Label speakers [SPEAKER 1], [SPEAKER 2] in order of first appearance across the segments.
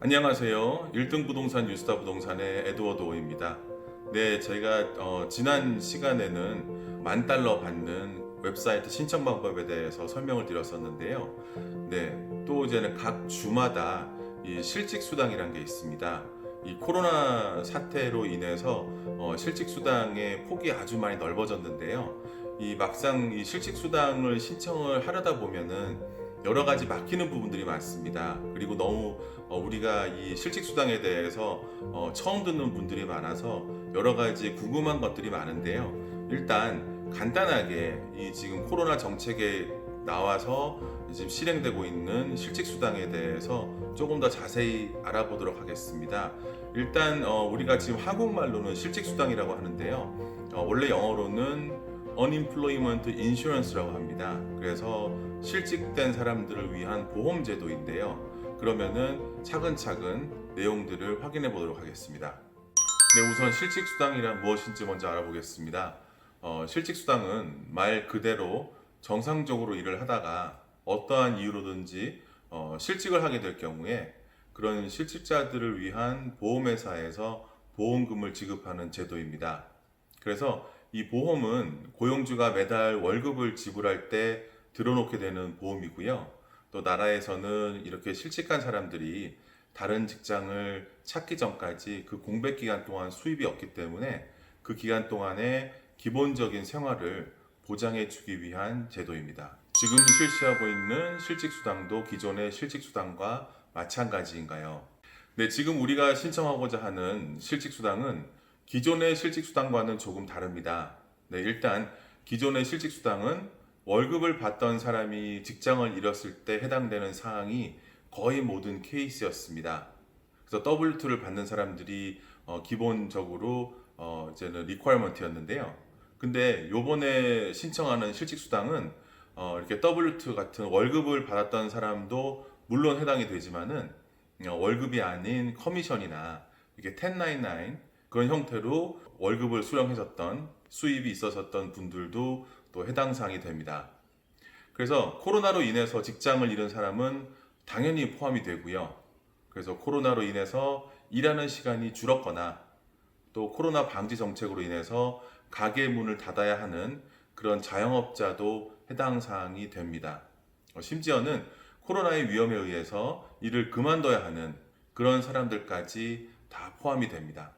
[SPEAKER 1] 안녕하세요. 1등 부동산 뉴스타 부동산의 에드워드 오입니다. 네, 저희가 지난 시간에는 $10,000 받는 웹사이트 신청 방법에 대해서 설명을 드렸었는데요. 네, 또 이제는 각 주마다 이 실직 수당이라는 게 있습니다. 이 코로나 사태로 인해서 실직 수당의 폭이 아주 많이 넓어졌는데요. 이 막상 이 실직 수당을 신청을 하려다 보면은 여러 가지 막히는 부분들이 많습니다. 그리고 너무 우리가 이 실직 수당에 대해서 처음 듣는 분들이 많아서 여러 가지 궁금한 것들이 많은데요. 일단 간단하게 이 지금 코로나 정책에 나와서 지금 실행되고 있는 실직 수당에 대해서 조금 더 자세히 알아보도록 하겠습니다. 일단 우리가 지금 한국말로는 실직 수당이라고 하는데요. 원래 영어로는 Unemployment Insurance라고 합니다. 그래서 실직된 사람들을 위한 보험 제도인데요. 그러면은 차근차근 내용들을 확인해 보도록 하겠습니다. 네, 우선 실직 수당이란 무엇인지 먼저 알아보겠습니다. 실직 수당은 말 그대로 정상적으로 일을 하다가 어떠한 이유로든지 실직을 하게 될 경우에 그런 실직자들을 위한 보험회사에서 보험금을 지급하는 제도입니다. 그래서 이 보험은 고용주가 매달 월급을 지불할 때 들어놓게 되는 보험이고요. 또 나라에서는 이렇게 실직한 사람들이 다른 직장을 찾기 전까지 그 공백 기간 동안 수입이 없기 때문에 그 기간 동안에 기본적인 생활을 보장해 주기 위한 제도입니다. 지금 실시하고 있는 실직수당도 기존의 실직수당과 마찬가지인가요? 네, 지금 우리가 신청하고자 하는 실직수당은 기존의 실직수당과는 조금 다릅니다. 네, 일단 기존의 실직수당은 월급을 받던 사람이 직장을 잃었을 때 해당되는 사항이 거의 모든 케이스였습니다. 그래서 W2를 받는 사람들이 기본적으로 이제는 리퀘어먼트였는데요. 근데 요번에 신청하는 실직수당은 이렇게 W2 같은 월급을 받았던 사람도 물론 해당이 되지만은 월급이 아닌 커미션이나 이렇게 1099 그런 형태로 월급을 수령했었던 수입이 있었던 분들도 또 해당 사항이 됩니다. 그래서 코로나로 인해서 직장을 잃은 사람은 당연히 포함이 되고요. 그래서 코로나로 인해서 일하는 시간이 줄었거나 또 코로나 방지 정책으로 인해서 가게 문을 닫아야 하는 그런 자영업자도 해당 사항이 됩니다. 심지어는 코로나의 위험에 의해서 일을 그만둬야 하는 그런 사람들까지 다 포함이 됩니다.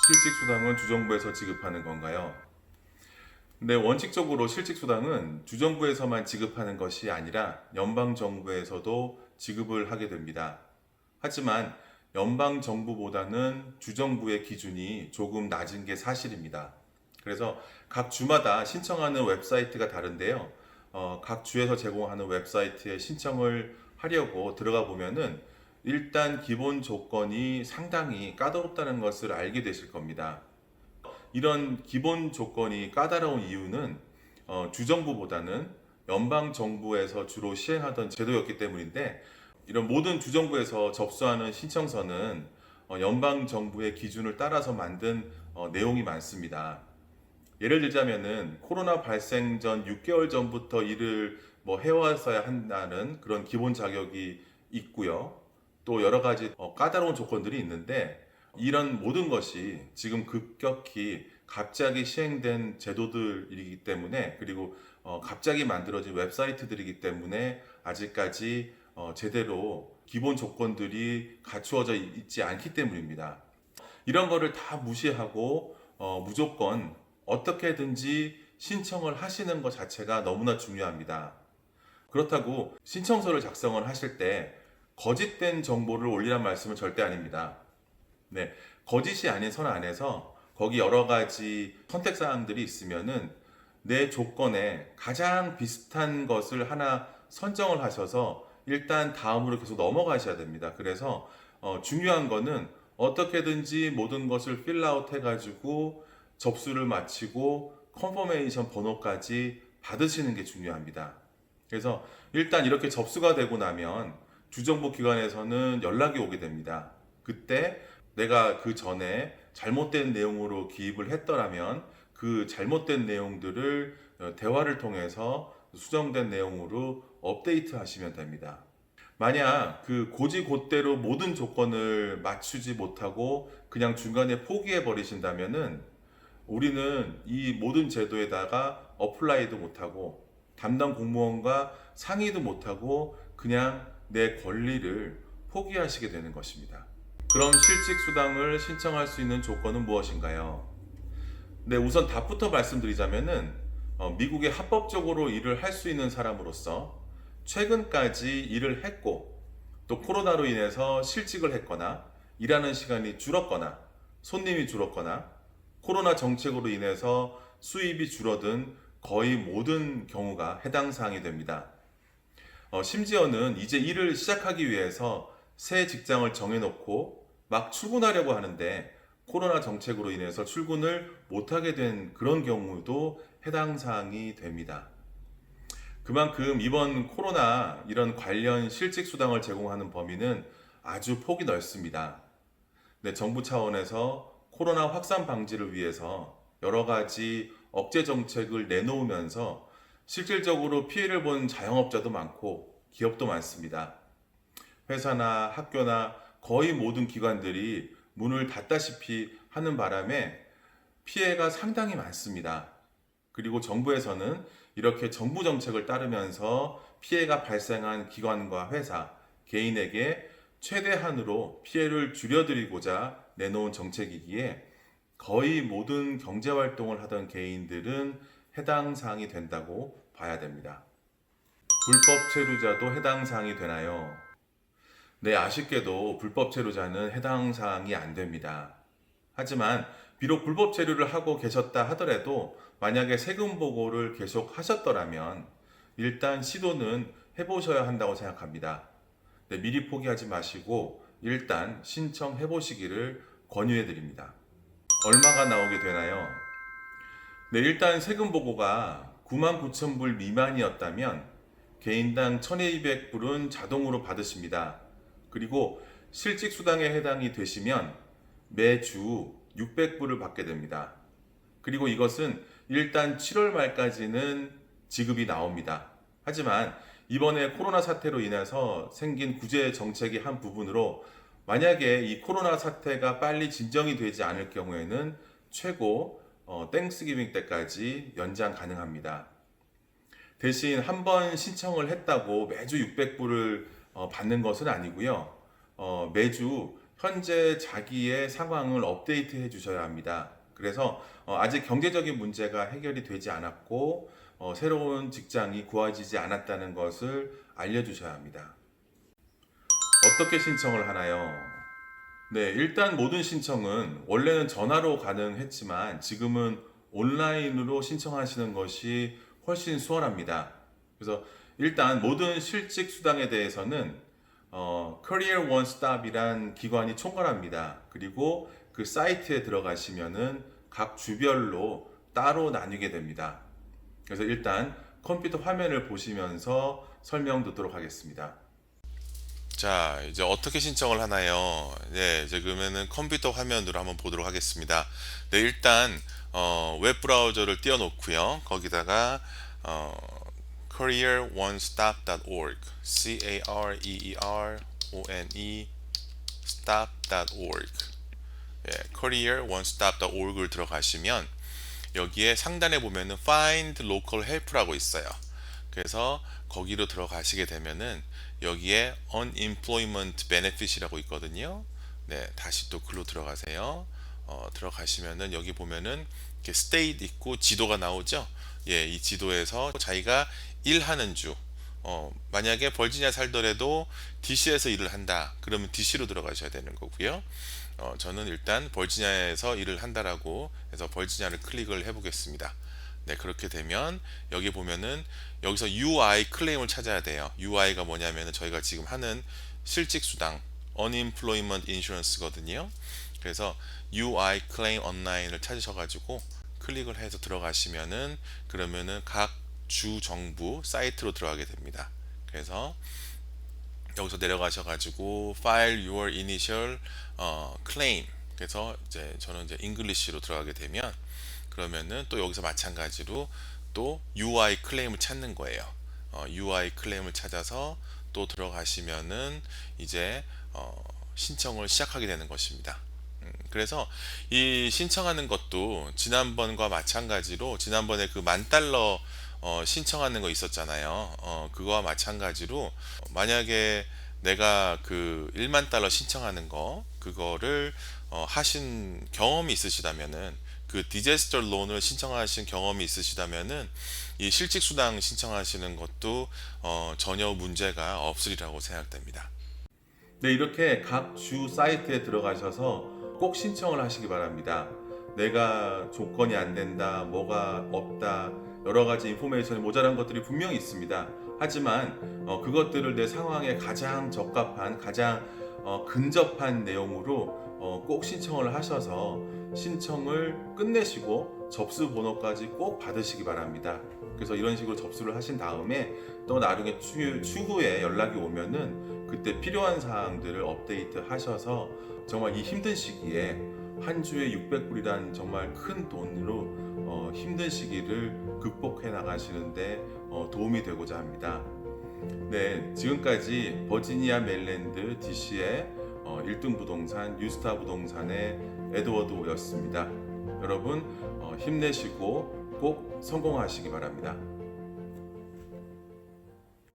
[SPEAKER 1] 실직수당은 주정부에서 지급하는 건가요? 네, 원칙적으로 실직수당은 주정부에서만 지급하는 것이 아니라 연방정부에서도 지급을 하게 됩니다. 하지만 연방정부보다는 주정부의 기준이 조금 낮은 게 사실입니다. 그래서 각 주마다 신청하는 웹사이트가 다른데요. 각 주에서 제공하는 웹사이트에 신청을 하려고 들어가 보면은 일단 기본 조건이 상당히 까다롭다는 것을 알게 되실 겁니다. 이런 기본 조건이 까다로운 이유는 주정부보다는 연방정부에서 주로 시행하던 제도였기 때문인데 이런 모든 주정부에서 접수하는 신청서는 연방정부의 기준을 따라서 만든 내용이 많습니다. 예를 들자면은 코로나 발생 전 6개월 전부터 일을 해왔어야 한다는 그런 기본 자격이 있고요. 또 여러 가지 까다로운 조건들이 있는데 이런 모든 것이 지금 급격히 갑자기 시행된 제도들이기 때문에 그리고 갑자기 만들어진 웹사이트들이기 때문에 아직까지 제대로 기본 조건들이 갖추어져 있지 않기 때문입니다. 이런 거를 다 무시하고 무조건 어떻게든지 신청을 하시는 것 자체가 너무나 중요합니다. 그렇다고 신청서를 작성을 하실 때 거짓된 정보를 올리란 말씀은 절대 아닙니다. 네, 거짓이 아닌 선 안에서 거기 여러 가지 선택 사항들이 있으면은 내 조건에 가장 비슷한 것을 하나 선정을 하셔서 일단 다음으로 계속 넘어가셔야 됩니다. 그래서 중요한 거는 어떻게든지 모든 것을 필라웃 해가지고 접수를 마치고 컨퍼메이션 번호까지 받으시는 게 중요합니다. 그래서 일단 이렇게 접수가 되고 나면 주정부 기관에서는 연락이 오게 됩니다. 그때 내가 그 전에 잘못된 내용으로 기입을 했더라면 그 잘못된 내용들을 대화를 통해서 수정된 내용으로 업데이트 하시면 됩니다. 만약 그 고지고대로 모든 조건을 맞추지 못하고 그냥 중간에 포기해 버리신다면은 우리는 이 모든 제도에다가 어플라이도 못하고 담당 공무원과 상의도 못하고 그냥 내 권리를 포기하시게 되는 것입니다. 그럼 실직 수당을 신청할 수 있는 조건은 무엇인가요? 네, 우선 답부터 말씀드리자면은 미국에 합법적으로 일을 할 수 있는 사람으로서 최근까지 일을 했고 또 코로나로 인해서 실직을 했거나 일하는 시간이 줄었거나 손님이 줄었거나 코로나 정책으로 인해서 수입이 줄어든 거의 모든 경우가 해당 사항이 됩니다. 심지어는 이제 일을 시작하기 위해서 새 직장을 정해놓고 막 출근하려고 하는데 코로나 정책으로 인해서 출근을 못하게 된 그런 경우도 해당 사항이 됩니다. 그만큼 이번 코로나 이런 관련 실직 수당을 제공하는 범위는 아주 폭이 넓습니다. 네, 정부 차원에서 코로나 확산 방지를 위해서 여러 가지 억제 정책을 내놓으면서 실질적으로 피해를 본 자영업자도 많고 기업도 많습니다. 회사나 학교나 거의 모든 기관들이 문을 닫다시피 하는 바람에 피해가 상당히 많습니다. 그리고 정부에서는 이렇게 정부 정책을 따르면서 피해가 발생한 기관과 회사, 개인에게 최대한으로 피해를 줄여드리고자 내놓은 정책이기에 거의 모든 경제활동을 하던 개인들은 해당 사항이 된다고 봐야 됩니다. 불법 체류자도 해당 사항이 되나요? 네, 아쉽게도 불법 체류자는 해당 사항이 안 됩니다. 하지만 비록 불법 체류를 하고 계셨다 하더라도 만약에 세금 보고를 계속 하셨더라면 일단 시도는 해보셔야 한다고 생각합니다. 네, 미리 포기하지 마시고 일단 신청해 보시기를 권유해 드립니다. 얼마가 나오게 되나요? 네, 일단 세금 보고가 99,000불 미만이었다면 개인당 1,200불은 자동으로 받으십니다. 그리고 실직 수당에 해당이 되시면 매주 600불을 받게 됩니다. 그리고 이것은 일단 7월 말까지는 지급이 나옵니다. 하지만 이번에 코로나 사태로 인해서 생긴 구제 정책의 한 부분으로 만약에 이 코로나 사태가 빨리 진정이 되지 않을 경우에는 최고 땡스기빙 때까지 연장 가능합니다. 대신 한 번 신청을 했다고 매주 600불을 받는 것은 아니고요. 매주 현재 자기의 상황을 업데이트 해 주셔야 합니다. 그래서 아직 경제적인 문제가 해결이 되지 않았고 새로운 직장이 구해지지 않았다는 것을 알려주셔야 합니다. 어떻게 신청을 하나요? 네, 일단 모든 신청은 원래는 전화로 가능했지만 지금은 온라인으로 신청하시는 것이 훨씬 수월합니다. 그래서 일단 모든 실직 수당에 대해서는 Career One Stop이란 기관이 총괄합니다. 그리고 그 사이트에 들어가시면은 각 주별로 따로 나뉘게 됩니다. 그래서 일단 컴퓨터 화면을 보시면서 설명 듣도록 하겠습니다.
[SPEAKER 2] 자, 이제 어떻게 신청을 하나요? 네, 이제 그러면은 컴퓨터 화면으로 한번 보도록 하겠습니다. 네, 일단 웹 브라우저를 띄워놓고요. 거기다가 careeronestop.org, careerone stop.org, 예, careeronestop.org를 들어가시면 여기에 상단에 보면은 Find Local Help라고 있어요. 그래서 거기로 들어가시게 되면은 여기에 Unemployment Benefit이라고 있거든요. 네, 다시 또 글로 들어가세요. 들어가시면은 여기 보면은 이렇게 State 있고 지도가 나오죠. 예, 이 지도에서 자기가 일하는 주, 만약에 버지니아 살더라도 DC에서 일을 한다. 그러면 DC로 들어가셔야 되는 거고요. 저는 일단 버지니아에서 일을 한다라고 해서 버지니아를 클릭을 해보겠습니다. 네, 그렇게 되면 여기 보면은 여기서 UI 클레임을 찾아야 돼요. UI가 뭐냐면은 저희가 지금 하는 실직 수당, Unemployment Insurance거든요. 그래서 UI 클레임 온라인을 찾으셔가지고 클릭을 해서 들어가시면은 그러면은 각 주 정부 사이트로 들어가게 됩니다. 그래서 여기서 내려가셔가지고 File Your Initial Claim. 그래서 이제 저는 이제 English로 들어가게 되면 그러면은 또 여기서 마찬가지로 또 UI 클레임을 찾는 거예요. UI 클레임을 찾아서 또 들어가시면은 이제 신청을 시작하게 되는 것입니다. 그래서 이 신청하는 것도 지난번과 마찬가지로 지난번에 그 $10,000 신청하는 거 있었잖아요. 그거와 마찬가지로 만약에 내가 그 $10,000,000 신청하는 거 그거를 하신 경험이 있으시다면은 그 디제스터 론을 신청하신 경험이 있으시다면은 이 실직 수당 신청하시는 것도 전혀 문제가 없으리라고 생각됩니다.
[SPEAKER 1] 네, 이렇게 각 주 사이트에 들어가셔서 꼭 신청을 하시기 바랍니다. 내가 조건이 안 된다, 뭐가 없다, 여러 가지 인포메이션이 모자란 것들이 분명히 있습니다. 하지만 그것들을 내 상황에 가장 적합한, 가장 근접한 내용으로 꼭 신청을 하셔서 신청을 끝내시고 접수 번호까지 꼭 받으시기 바랍니다. 그래서 이런 식으로 접수를 하신 다음에 또 나중에 추후에 연락이 오면은 그때 필요한 사항들을 업데이트 하셔서 정말 이 힘든 시기에 한 주에 600불이란 정말 큰 돈으로 힘든 시기를 극복해 나가시는데 도움이 되고자 합니다. 네, 지금까지 버지니아 메릴랜드 DC의 1등 부동산 유스타 부동산의 에드워드 오였습니다. 여러분 힘내시고 꼭 성공하시기 바랍니다.